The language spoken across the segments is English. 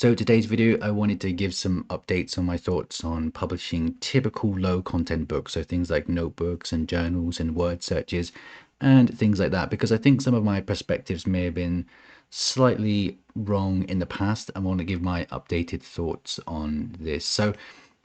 So today's video, I wanted to give some updates on my thoughts on publishing typical low content books. So things like notebooks and journals and word searches and things like that, because I think some of my perspectives may have been slightly wrong in the past. I want to give my updated thoughts on this. So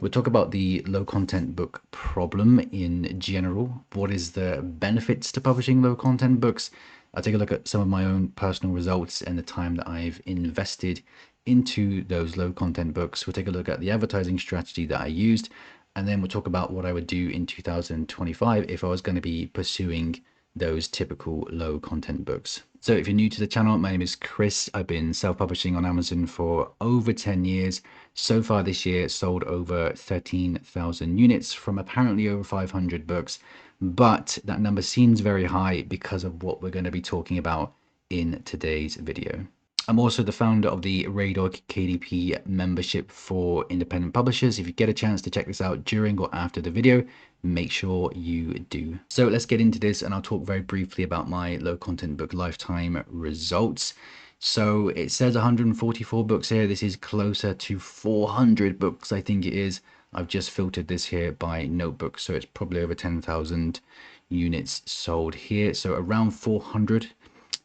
we'll talk about the low content book problem in general. What is the benefits to publishing low content books? I'll take a look at some of my own personal results and the time that I've invested into those low content books. We'll take a look at the advertising strategy that I used, and then we'll talk about what I would do in 2025 if I was going to be pursuing those typical low content books. So if you're new to the channel, my name is Chris. I've been self-publishing on Amazon for over 10 years. So far this year, sold over 13,000 units from apparently over 500 books. But that number seems very high because of what we're going to be talking about in today's video. I'm also the founder of the Raydog KDP membership for independent publishers. If you get a chance to check this out during or after the video, make sure you do. So let's get into this, and I'll talk very briefly about my low content book lifetime results. So it says 144 books here. This is closer to 400 books, I think it is. I've just filtered this here by notebook, so it's probably over 10,000 units sold here. So around 400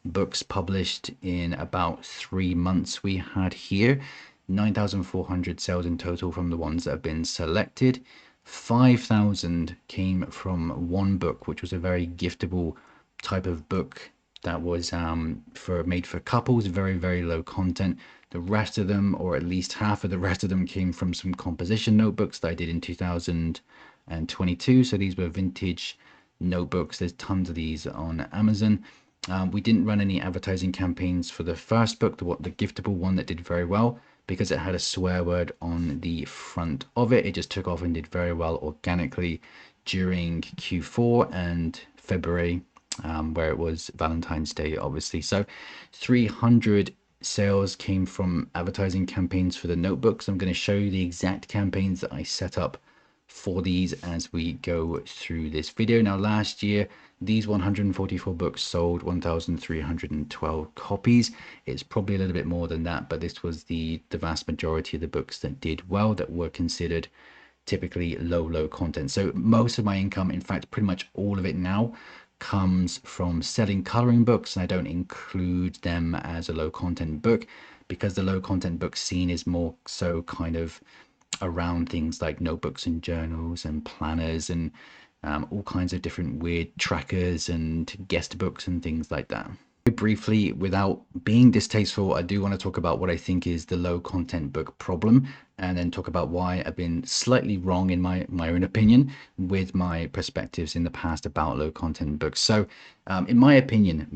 books published in about 3 months we had here. 9,400 sales in total from the ones that have been selected. 5,000 came from one book, which was a very giftable type of book that was made for couples, very low content. The rest of them, or at least half of the rest of them, came from some composition notebooks that I did in 2022. So these were vintage notebooks. There's tons of these on Amazon. We didn't run any advertising campaigns for the first book, the giftable one that did very well, because it had a swear word on the front of it. It just took off and did very well organically during Q4 and February, where it was Valentine's Day, obviously. So 300 sales came from advertising campaigns for the notebooks. I'm going to show you the exact campaigns that I set up for these as we go through this video. Now, last year, these 144 books sold 1,312 copies. It's probably a little bit more than that, but this was the vast majority of the books that did well, that were considered typically low content. So most of my income, in fact, pretty much all of it now, comes from selling coloring books, and I don't include them as a low content book because the low content book scene is more so kind of around things like notebooks and journals and planners and all kinds of different weird trackers and guest books and things like that. Briefly, without being distasteful, I do want to talk about what I think is the low content book problem, and then talk about why I've been slightly wrong in my own opinion with my perspectives in the past about low content books. So in my opinion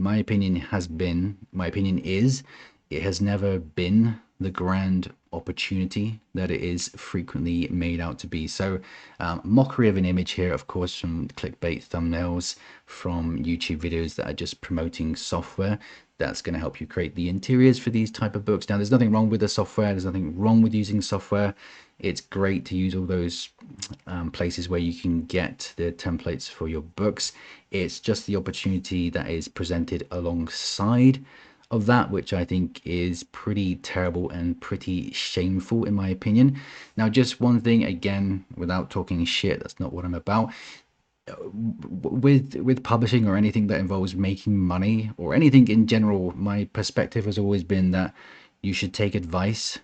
is it has never been the grand opportunity that it is frequently made out to be. So mockery of an image here, of course, from clickbait thumbnails, from YouTube videos that are just promoting software that's going to help you create the interiors for these type of books. Now, there's nothing wrong with the software. There's nothing wrong with using software. It's great to use all those places where you can get the templates for your books. It's just the opportunity that is presented alongside of that, which I think is pretty terrible and pretty shameful in my opinion. Now, just one thing, again, without talking shit, that's not what I'm about. With publishing or anything that involves making money or anything in general, my perspective has always been that you should take advice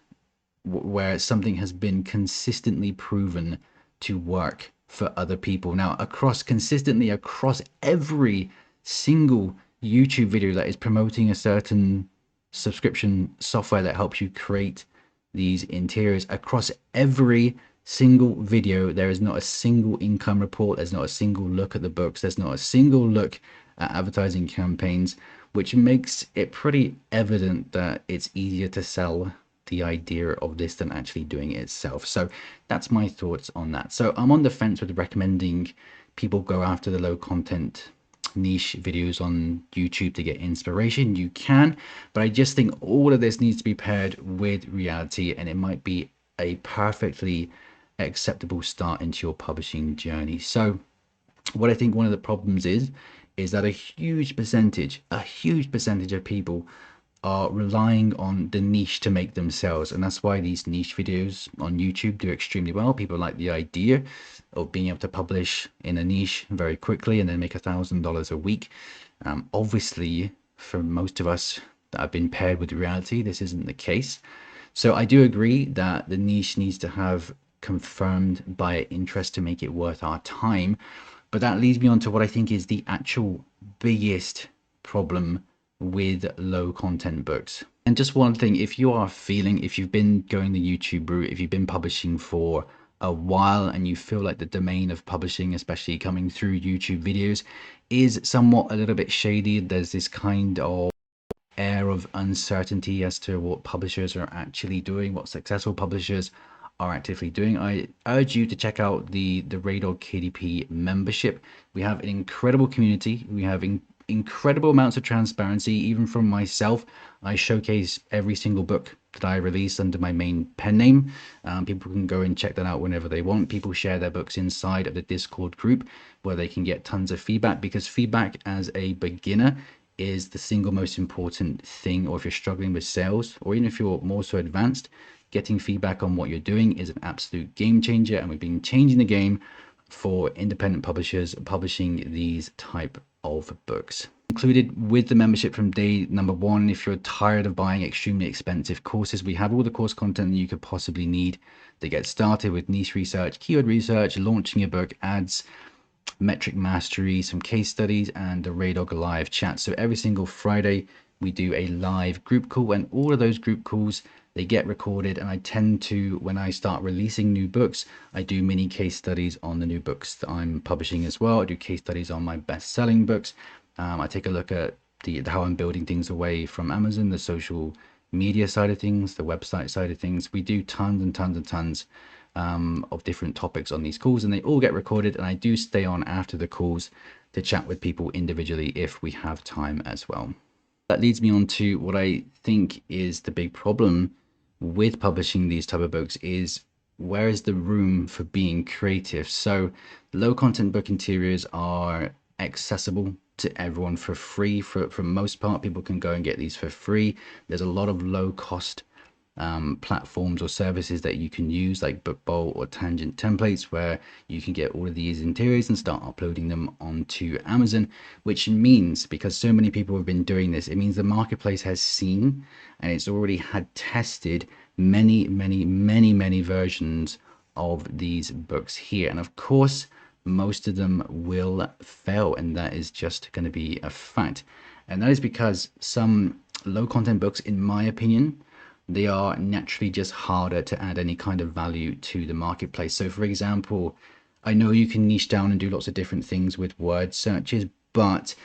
where something has been consistently proven to work for other people. Now, consistently across every single YouTube video that is promoting a certain subscription software that helps you create these interiors, across every single video, there is not a single income report. There's not a single look at the books. There's not a single look at advertising campaigns, which makes it pretty evident that it's easier to sell the idea of this than actually doing it itself. So that's my thoughts on that. So I'm on the fence with recommending people go after the low content niche videos on YouTube to get inspiration. You can, but I just think all of this needs to be paired with reality, and it might be a perfectly acceptable start into your publishing journey. So what I think one of the problems is that a huge percentage of people are relying on the niche to make themselves, and that's why these niche videos on YouTube do extremely well. People like the idea of being able to publish in a niche very quickly and then make $1,000 a week. Obviously, for most of us that have been paired with reality, this isn't the case. So I do agree that the niche needs to have confirmed buyer interest to make it worth our time. But that leads me on to what I think is the actual biggest problem with low content books. And just one thing, if you've been going the YouTube route, if you've been publishing for a while and you feel like the domain of publishing, especially coming through YouTube videos, is somewhat a little bit shady, there's this kind of air of uncertainty as to what publishers are actually doing, what successful publishers are actively doing, I urge you to check out the Raydog KDP membership. We have an incredible community. We have incredible amounts of transparency, even from myself. I showcase every single book that I release under my main pen name. People can go and check that out whenever they want. People share their books inside of the Discord group where they can get tons of feedback, because feedback as a beginner is the single most important thing. Or if you're struggling with sales, or even if you're more so advanced, getting feedback on what you're doing is an absolute game changer. And we've been changing the game for independent publishers publishing these type of books. Included with the membership from day number one, if you're tired of buying extremely expensive courses, we have all the course content that you could possibly need to get started with niche research, keyword research, launching a book, ads, metric mastery, some case studies, and a Raydog live chat. So every single Friday we do a live group call, and all of those group calls, they get recorded. And I tend to, when I start releasing new books, I do mini case studies on the new books that I'm publishing as well. I do case studies on my best-selling books. I take a look at how I'm building things away from Amazon, the social media side of things, the website side of things. We do tons and tons and tons of different topics on these calls, and they all get recorded. And I do stay on after the calls to chat with people individually if we have time as well. That leads me on to what I think is the big problem with publishing these type of books, is where is the room for being creative? So low content book interiors are accessible to everyone for free. For most part, people can go and get these for free. There's a lot of low cost platforms or services that you can use, like BookBolt or Tangent Templates, where you can get all of these interiors and start uploading them onto Amazon. Which means, because so many people have been doing this, it means the marketplace has seen and it's already had tested many versions of these books here. And of course, most of them will fail, and that is just going to be a fact. And that is because some low content books, in my opinion, they are naturally just harder to add any kind of value to the marketplace. So for example, I know you can niche down and do lots of different things with word searches, but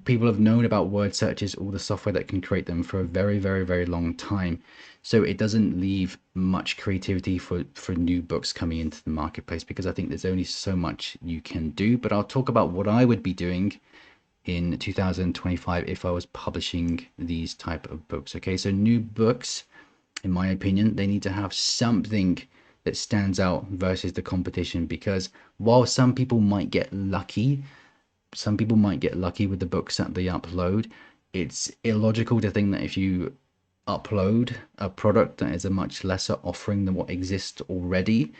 people have known about word searches, all the software that can create them, for a very long time. So it doesn't leave much creativity for new books coming into the marketplace, because I think there's only so much you can do. But I'll talk about what I would be doing in 2025 if I was publishing these type of books. Okay, so new books, in my opinion, they need to have something that stands out versus the competition, because while some people might get lucky with the books that they upload, it's illogical to think that if you upload a product that is a much lesser offering than what exists already,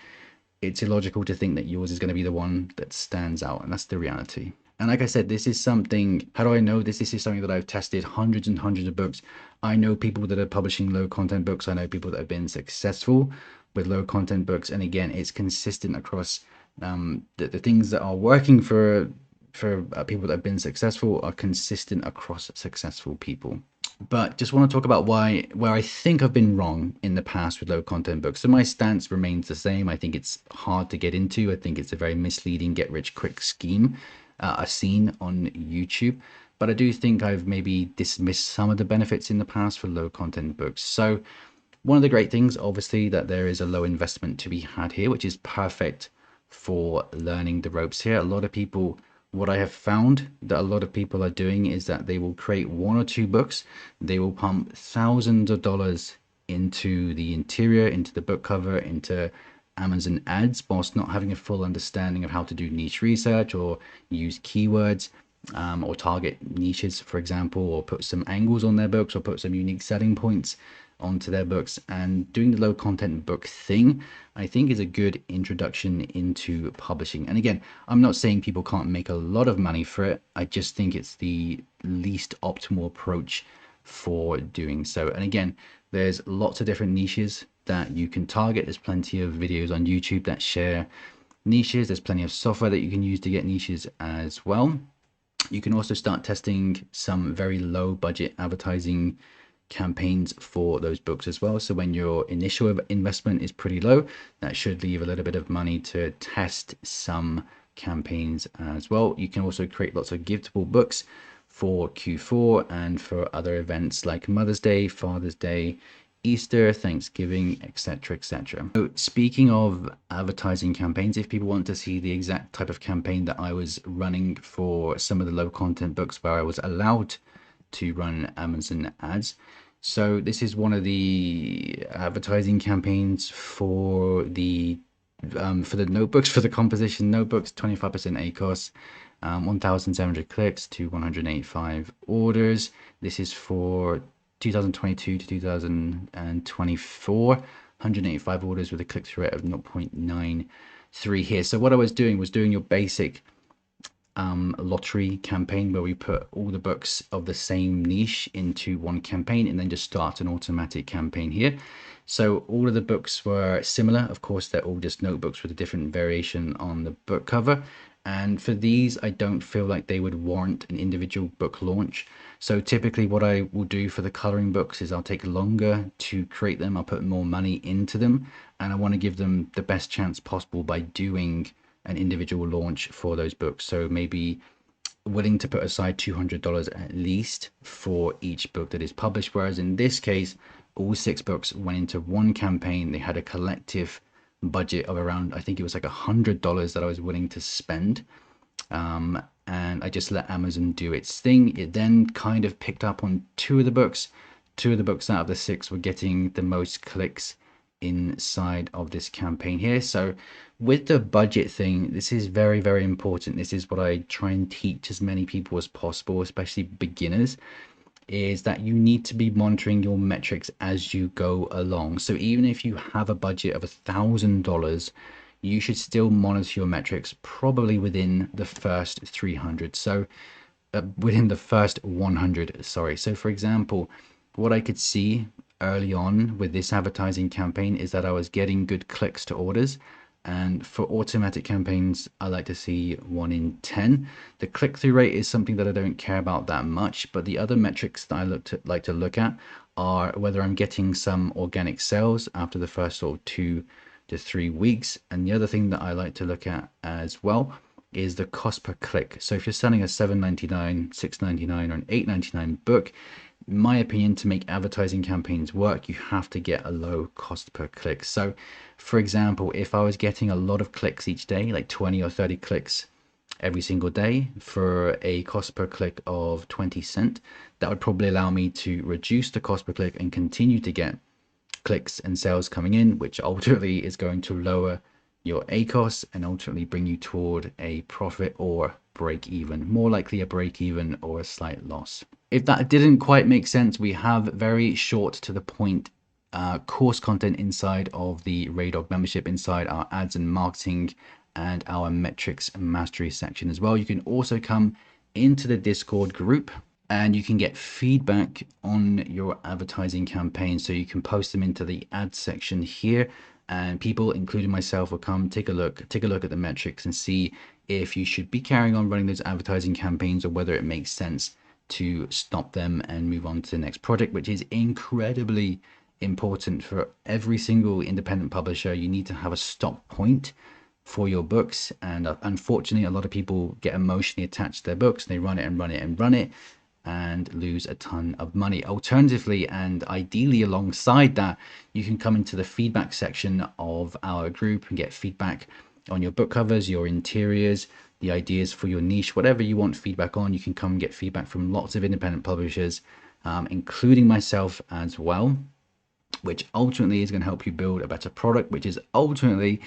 it's illogical to think that yours is going to be the one that stands out. And that's the reality. And like I said, this is something, how do I know this? This is something that I've tested hundreds and hundreds of books. I know people that are publishing low content books. I know people that have been successful with low content books. And again, it's consistent across the things that are working for people that have been successful are consistent across successful people. But just want to talk about where I think I've been wrong in the past with low content books. So my stance remains the same. I think it's hard to get into. I think it's a very misleading get rich quick scheme I've seen on YouTube. But I do think I've maybe dismissed some of the benefits in the past for low content books. So one of the great things, obviously, that there is a low investment to be had here, which is perfect for learning the ropes here. A lot of people, what I have found that a lot of people are doing is that they will create one or two books. They will pump thousands of dollars into the interior, into the book cover, into Amazon ads, whilst not having a full understanding of how to do niche research or use keywords. or target niches, for example, or put some angles on their books, or put some unique selling points onto their books. And doing the low content book thing, I think, is a good introduction into publishing. And again, I'm not saying people can't make a lot of money for it. I just think it's the least optimal approach for doing so. And again, there's lots of different niches that you can target. There's plenty of videos on YouTube that share niches. There's plenty of software that you can use to get niches as well. You can also start testing some very low budget advertising campaigns for those books as well. So when your initial investment is pretty low, that should leave a little bit of money to test some campaigns as well. You can also create lots of giftable books for Q4 and for other events like Mother's Day, Father's Day, Easter, Thanksgiving, etc., etc. So speaking of advertising campaigns, if people want to see the exact type of campaign that I was running for some of the low content books where I was allowed to run Amazon ads. So this is one of the advertising campaigns for the notebooks, for the composition notebooks, 25% ACOS, 1,700 clicks to 185 orders. This is for 2022 to 2024, 185 orders with a click-through rate of 0.93 here. So what I was doing your basic lottery campaign where we put all the books of the same niche into one campaign and then just start an automatic campaign here. So all of the books were similar. Of course, they're all just notebooks with a different variation on the book cover. And for these, I don't feel like they would warrant an individual book launch. So typically what I will do for the coloring books is I'll take longer to create them. I'll put more money into them, and I want to give them the best chance possible by doing an individual launch for those books. So maybe willing to put aside $200 at least for each book that is published. Whereas in this case, all 6 books went into one campaign. They had a collective budget of around, I think it was like $100 that I was willing to spend. And I just let Amazon do its thing. It then kind of picked up on 2 of the books. 2 of the books out of the 6 were getting the most clicks inside of this campaign here. So with the budget thing, this is very, very important. This is what I try and teach as many people as possible, especially beginners, is that you need to be monitoring your metrics as you go along. So even if you have a budget of $1,000, you should still monitor your metrics probably within the first 300. So within the first 100, sorry. So for example, what I could see early on with this advertising campaign is that I was getting good clicks to orders. And for automatic campaigns, I like to see 1 in 10. The click-through rate is something that I don't care about that much, but the other metrics that I like to look at are whether I'm getting some organic sales after the first sort of 2 to 3 weeks. And the other thing that I like to look at as well is the cost per click. So if you're selling a $7.99, $6.99, or an $8.99 book, in my opinion, to make advertising campaigns work, you have to get a low cost per click. So for example, if I was getting a lot of clicks each day, like 20 or 30 clicks every single day for a cost per click of 20 cents, that would probably allow me to reduce the cost per click and continue to get clicks and sales coming in, which ultimately is going to lower your ACOS and ultimately bring you toward a profit or break even, more likely a break even or a slight loss. If that didn't quite make sense, we have very short to the point course content inside of the Raydog membership, inside our ads and marketing and our metrics and mastery section as well. You can also come into the Discord group and you can get feedback on your advertising campaign. So you can post them into the ads section here, and people, including myself, will come take a look at the metrics and see if you should be carrying on running those advertising campaigns or whether it makes sense to stop them and move on to the next project, which is incredibly important for every single independent publisher. You need to have a stop point for your books, and unfortunately a lot of people get emotionally attached to their books. They run it and run it and run it and lose a ton of money. Alternatively, and ideally alongside that, you can come into the feedback section of our group and get feedback on your book covers, your interiors, the ideas for your niche, whatever you want feedback on. You can come and get feedback from lots of independent publishers, including myself as well, which ultimately is going to help you build a better product, which is ultimately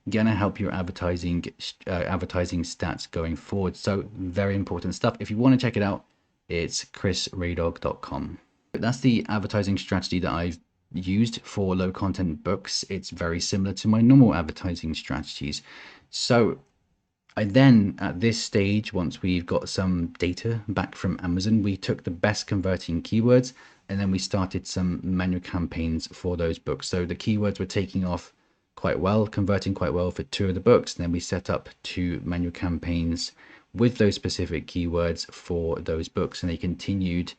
gonna help your advertising stats going forward. So very important stuff. If you want to check it out, it's chrisraydog.com. That's the advertising strategy that I've used for low content books. It's very similar to my normal advertising strategies. So I then, at this stage, once we've got some data back from Amazon, we took the best converting keywords and then we started some manual campaigns for those books. So the keywords were taking off quite well, converting quite well for 2 of the books. And then we set up 2 manual campaigns with those specific keywords for those books, and they continued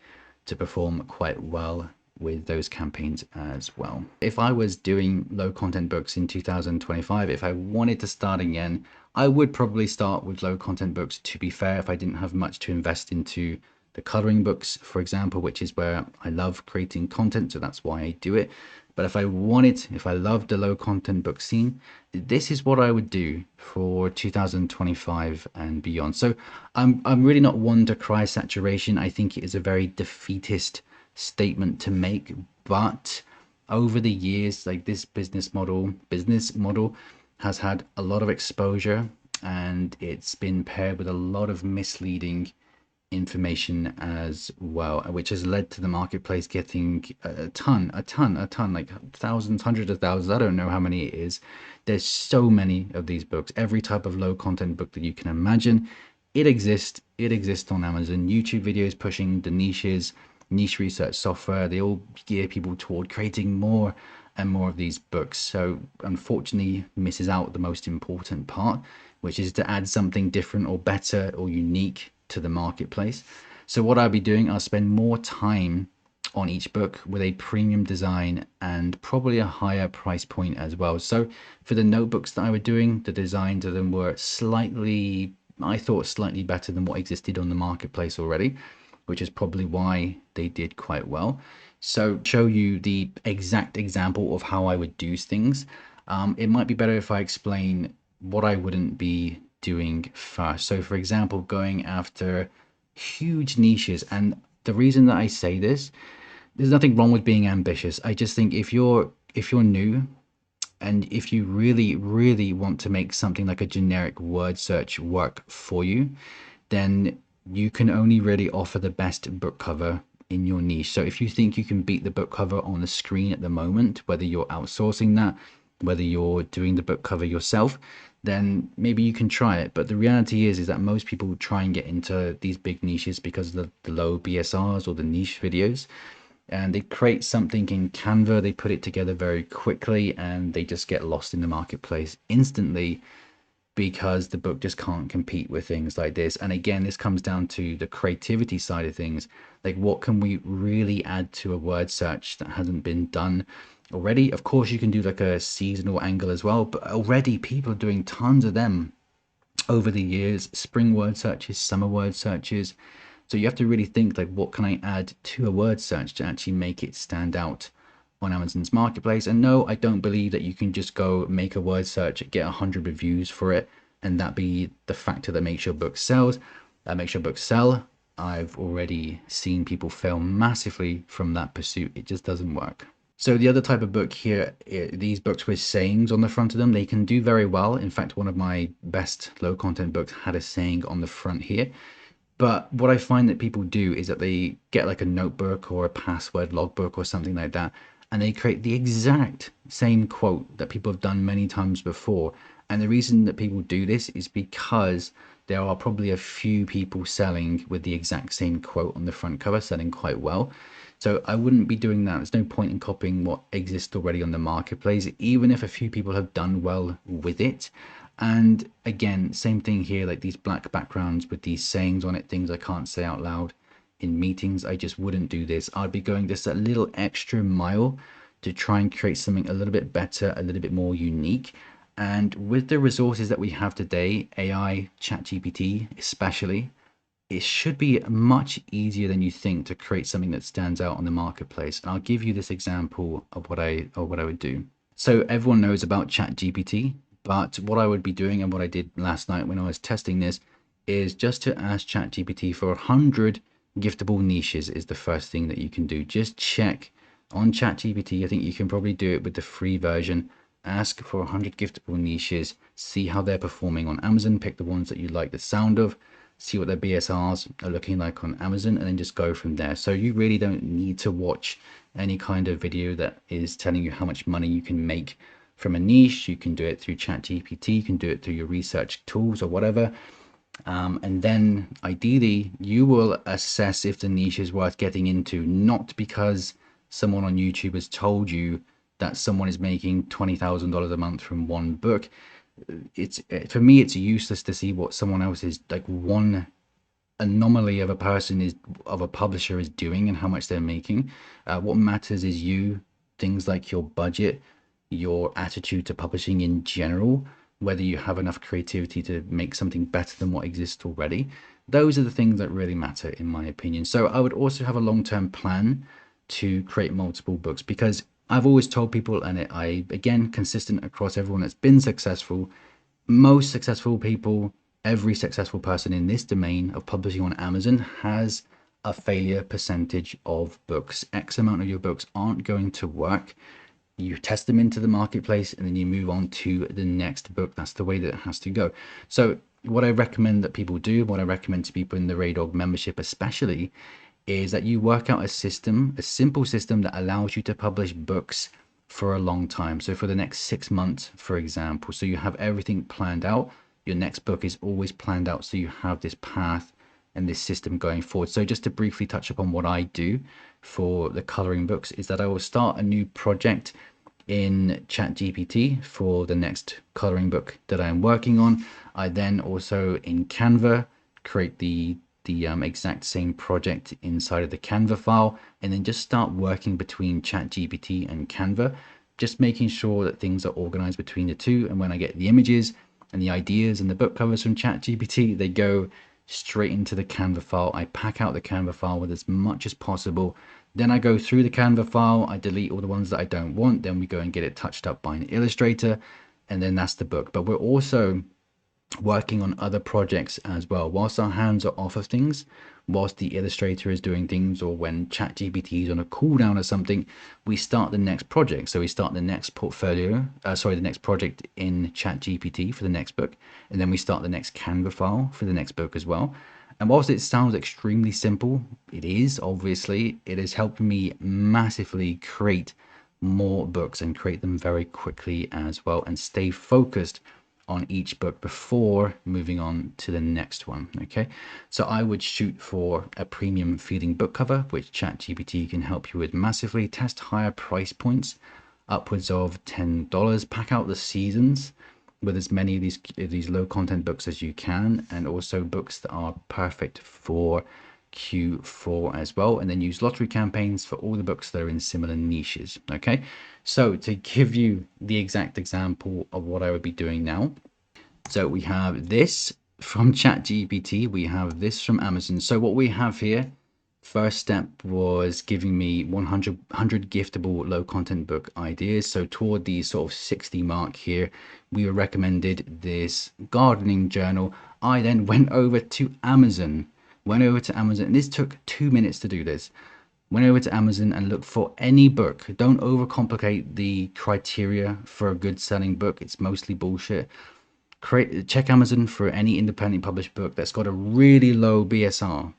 to perform quite well with those campaigns as well. If I was doing low content books in 2025, if I wanted to start again, I would probably start with low content books, to be fair, if I didn't have much to invest into the coloring books, for example, which is where I love creating content. So that's why I do it. But if I loved the low content book scene, this is what I would do for 2025 and beyond. So I'm really not one to cry saturation. I think it is a very defeatist statement to make, but over the years, like, this business model has had a lot of exposure, and it's been paired with a lot of misleading information as well, which has led to the marketplace getting a ton, like thousands, hundreds of thousands. I don't know how many it is. There's so many of these books. Every type of low content book that you can imagine, it exists. It exists on Amazon. YouTube videos pushing the niche research software, they all gear people toward creating more and more of these books. So unfortunately misses out the most important part, which is to add something different or better or unique to the marketplace. So what I'll be doing, I'll spend more time on each book with a premium design and probably a higher price point as well. So for the notebooks that I was doing, the designs of them were I thought slightly better than what existed on the marketplace already, which is probably why they did quite well. So show you the exact example of how I would do things. It might be better if I explain what I wouldn't be doing first. So for example, going after huge niches. And the reason that I say this, there's nothing wrong with being ambitious. I just think if you're new, and if you really want to make something like a generic word search work for you, then you can only really offer the best book cover in your niche. So if you think you can beat the book cover on the screen at the moment, whether you're outsourcing that, whether you're doing the book cover yourself, then maybe you can try it. But the reality is that most people try and get into these big niches because of the low BSRs or the niche videos, and they create something in Canva, they put it together very quickly, and they just get lost in the marketplace instantly because the book just can't compete with things like this. And again, this comes down to the creativity side of things. Like, what can we really add to a word search that hasn't been done already? Of course, you can do like a seasonal angle as well, but already people are doing tons of them over the years. Spring word searches, summer word searches. So you have to really think, like, what can I add to a word search to actually make it stand out on Amazon's marketplace? And no, I don't believe that you can just go make a word search, get 100 reviews for it, and that be the factor that makes your book sells. That makes your book sell. I've already seen people fail massively from that pursuit. It just doesn't work. So the other type of book here, these books with sayings on the front of them, they can do very well. In fact, one of my best low content books had a saying on the front here. But what I find that people do is that they get like a notebook or a password logbook or something like that, and they create the exact same quote that people have done many times before. And the reason that people do this is because there are probably a few people selling with the exact same quote on the front cover, selling quite well. So I wouldn't be doing that. There's no point in copying what exists already on the marketplace, even if a few people have done well with it. And again, same thing here, like these black backgrounds with these sayings on it, things I can't say out loud in meetings. I just wouldn't do this. I'd be going just a little extra mile to try and create something a little bit better, a little bit more unique. And with the resources that we have today, AI, ChatGPT especially, it should be much easier than you think to create something that stands out on the marketplace. And I'll give you this example of what I would do. So everyone knows about ChatGPT, but what I would be doing, and what I did last night when I was testing this, is just to ask ChatGPT for 100 giftable niches is the first thing that you can do. Just check on ChatGPT. I think you can probably do it with the free version. ask for 100 giftable niches, see how they're performing on Amazon, pick the ones that you like the sound of, see what their BSRs are looking like on Amazon, and then just go from there. So you really don't need to watch any kind of video that is telling you how much money you can make from a niche. You can do it through ChatGPT, you can do it through your research tools or whatever. And then ideally you will assess if the niche is worth getting into, not because someone on YouTube has told you that someone is making $20,000 a month from one book. It's, for me, it's useless to see what someone else is, like, one anomaly of a person is, of a publisher is doing and how much they're making. What matters is you, things like your budget, your attitude to publishing in general, whether you have enough creativity to make something better than what exists already. Those are the things that really matter, in my opinion. So I would also have a long-term plan to create multiple books, because I've always told people, and I again, consistent across everyone that's been successful, most successful people, every successful person in this domain of publishing on Amazon has a failure percentage of books. X amount of your books aren't going to work. You test them into the marketplace and then you move on to the next book. That's the way that it has to go. So what I recommend that people do, what I recommend to people in the Raydog membership especially, is that you work out a system, a simple system that allows you to publish books for a long time. So for the next 6 months, for example, so you have everything planned out. Your next book is always planned out, so you have this path and this system going forward. So just to briefly touch upon what I do for the coloring books, is that I will start a new project in ChatGPT for the next coloring book that I'm working on. I then also in Canva create the exact same project inside of the Canva file, and then just start working between ChatGPT and Canva, just making sure that things are organized between the two. And when I get the images and the ideas and the book covers from ChatGPT, they go straight into the Canva file. I pack out the Canva file with as much as possible. Then I go through the Canva file, I delete all the ones that I don't want, then we go and get it touched up by an illustrator, and then that's the book. But we're also working on other projects as well. Whilst our hands are off of things, whilst the illustrator is doing things, or when ChatGPT is on a cooldown or something, we start the next project. So we start the next portfolio, the next project in ChatGPT for the next book, and then we start the next Canva file for the next book as well. And whilst it sounds extremely simple, it is, obviously, it has helped me massively create more books and create them very quickly as well, and stay focused on each book before moving on to the next one. Okay, so I would shoot for a premium feeling book cover, which ChatGPT can help you with massively. Test higher price points, upwards of $10. Pack out the seasons with as many of these low content books as you can, and also books that are perfect for Q4 as well, and then use lottery campaigns for all the books that are in similar niches. Okay, so to give you the exact example of what I would be doing now, so we have this from ChatGPT, we have this from Amazon. So what we have here, first step was giving me 100 giftable low content book ideas. So toward the sort of 60 mark here, we were recommended this gardening journal. I then went over to Amazon, and this took 2 minutes to do this. Went over to Amazon and looked for any book. Don't overcomplicate the criteria for a good selling book. It's mostly bullshit. Check Amazon for any independently published book that's got a really low BSR.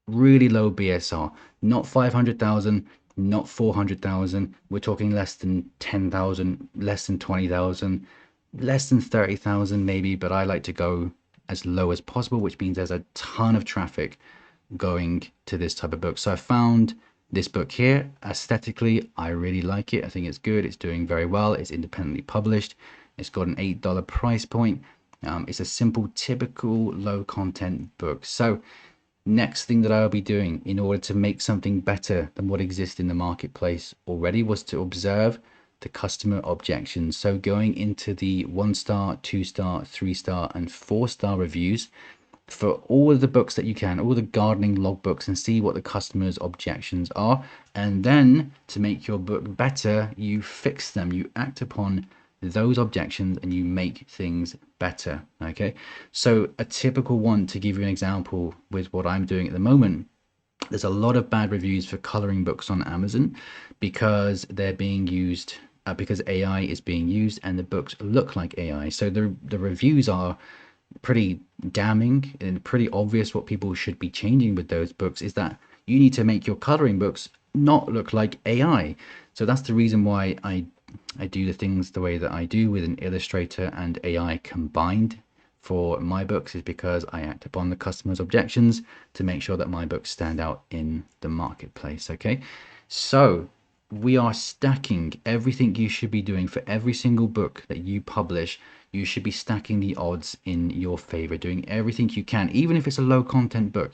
Really low BSR. Not 500,000, not 400,000. We're talking less than 10,000, less than 20,000, less than 30,000 maybe, but I like to go as low as possible, which means there's a ton of traffic going to this type of book. So I found this book here. Aesthetically, I really like it. I think it's good. It's doing very well. It's independently published. It's got an $8 price point. It's a simple, typical low content book. So next thing that I'll be doing in order to make something better than what exists in the marketplace already was to observe the customer objections. So going into the 1-star, 2-star, 3-star, and 4-star reviews for all of the books that you can, all the gardening logbooks, and see what the customers' objections are. And then to make your book better, you fix them, you act upon those objections, and you make things better. Okay, so a typical one, to give you an example with what I'm doing at the moment, there's a lot of bad reviews for coloring books on Amazon because they're being used because AI is being used and the books look like AI. So the reviews are pretty damning and pretty obvious. What people should be changing with those books is that you need to make your coloring books not look like AI. So that's the reason why I do the things the way that I do with an Illustrator and AI combined for my books, is because I act upon the customer's objections to make sure that my books stand out in the marketplace. Okay, so we are stacking everything you should be doing for every single book that you publish. You should be stacking the odds in your favor, doing everything you can, even if it's a low content book,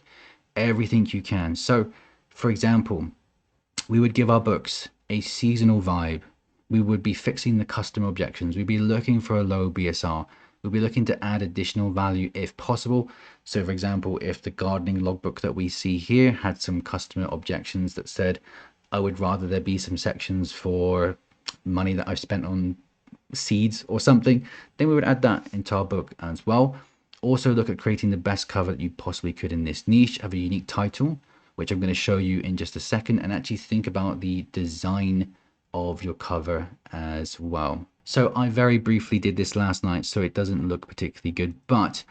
everything you can. So, for example, we would give our books a seasonal vibe. We would be fixing the customer objections. We'd be looking for a low BSR. We'd be looking to add additional value if possible. So, for example, if the gardening logbook that we see here had some customer objections that said, I would rather there be some sections for money that I've spent on seeds or something, then we would add that into our book as well. Also look at creating the best cover that you possibly could in this niche, have a unique title, which I'm going to show you in just a second, and actually think about the design of your cover as well. So I very briefly did this last night, so it doesn't look particularly good, but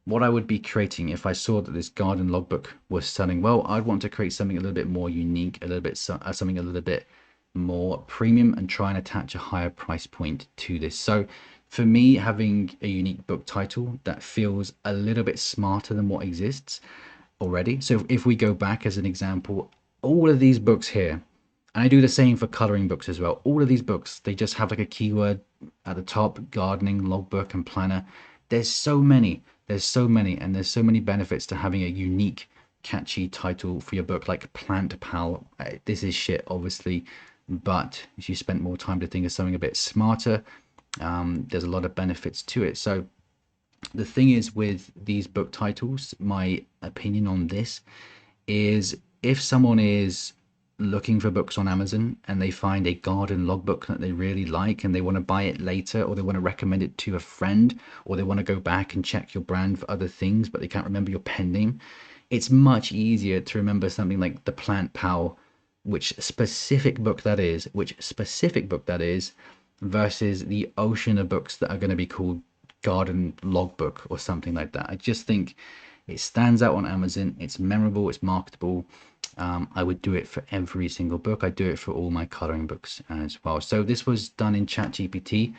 what I would be creating if I saw that this garden logbook was selling well, I'd want to create something a little bit more unique, a little bit something a little bit more premium, and try and attach a higher price point to this. So for me, having a unique book title that feels a little bit smarter than what exists already. So if we go back as an example, all of these books here, and I do the same for coloring books as well. All of these books, they just have like a keyword at the top: gardening, logbook, and planner. There's so many, and there's so many benefits to having a unique, catchy title for your book, like Plant Pal. This is shit, obviously, but if you spent more time to think of something a bit smarter, there's a lot of benefits to it. So the thing is with these book titles, my opinion on this is, if someone is looking for books on Amazon and they find a garden logbook that they really like and they want to buy it later, or they want to recommend it to a friend, or they want to go back and check your brand for other things but they can't remember your pen name, it's much easier to remember something like the Plant Pal, which specific book that is, versus the ocean of books that are going to be called garden logbook or something like that. I just think it stands out on Amazon. It's memorable, it's marketable. I would do it for every single book. I do it for all my coloring books as well. So this was done in ChatGPT.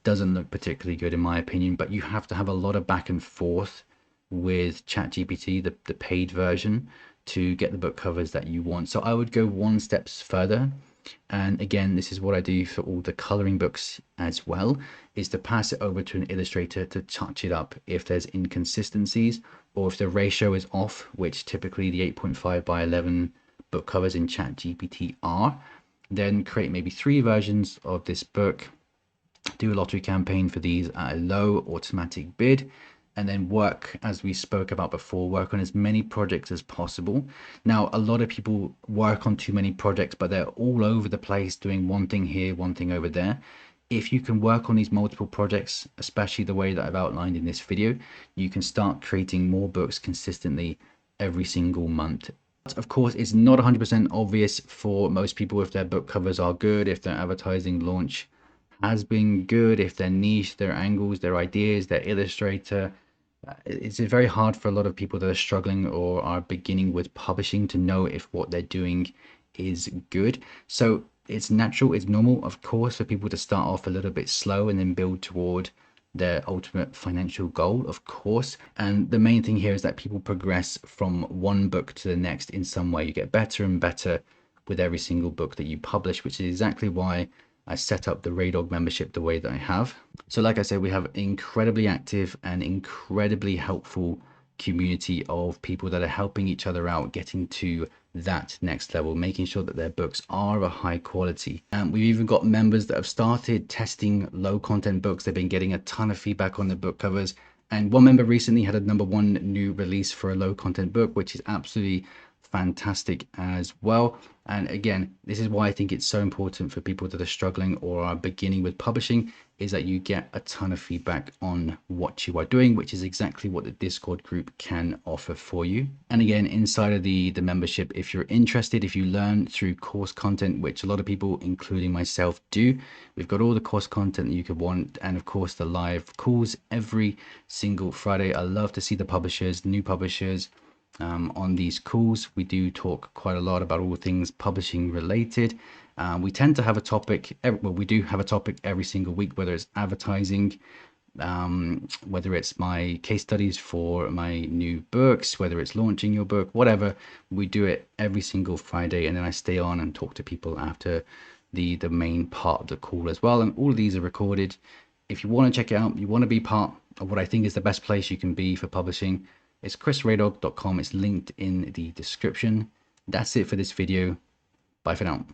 Doesn't look particularly good in my opinion, but you have to have a lot of back and forth with ChatGPT, the paid version, to get the book covers that you want. So I would go one step further. And again, this is what I do for all the coloring books as well, is to pass it over to an illustrator to touch it up if there's inconsistencies, or if the ratio is off, which typically the 8.5 by 11 book covers in ChatGPT are. Then create maybe 3 versions of this book, do a lottery campaign for these at a low automatic bid, and then work, as we spoke about before, work on as many projects as possible. Now, a lot of people work on too many projects, but they're all over the place doing one thing here, one thing over there. If you can work on these multiple projects, especially the way that I've outlined in this video, you can start creating more books consistently every single month. Of course, it's not 100% obvious for most people if their book covers are good, if their advertising launch has been good, if their niche, their angles, their ideas, their illustrator. It's very hard for a lot of people that are struggling or are beginning with publishing to know if what they're doing is good. So it's natural, it's normal, of course, for people to start off a little bit slow and then build toward their ultimate financial goal, of course. And the main thing here is that people progress from one book to the next in some way. You get better and better with every single book that you publish, which is exactly why I set up the Raydog membership the way that I have. So like I said, we have incredibly active and incredibly helpful community of people that are helping each other out, getting to that next level, making sure that their books are of a high quality. And we've even got members that have started testing low content books. They've been getting a ton of feedback on the book covers. And one member recently had a #1 new release for a low content book, which is absolutely fantastic as well. And again, this is why I think it's so important for people that are struggling or are beginning with publishing, is that you get a ton of feedback on what you are doing, which is exactly what the Discord group can offer for you. And again, inside of the membership, if you're interested, if you learn through course content, which a lot of people, including myself, do, we've got all the course content that you could want, and of course the live calls every single Friday. I love to see the publishers, new publishers, on these calls. We do talk quite a lot about all things publishing related. We tend to have a topic, well, we do have a topic every single week, whether it's advertising, whether it's my case studies for my new books, whether it's launching your book, whatever. We do it every single Friday, and then I stay on and talk to people after the main part of the call as well. And all of these are recorded. If you want to check it out, you want to be part of what I think is the best place you can be for publishing, it's chrisraydog.com. It's linked in the description. That's it for this video. Bye for now.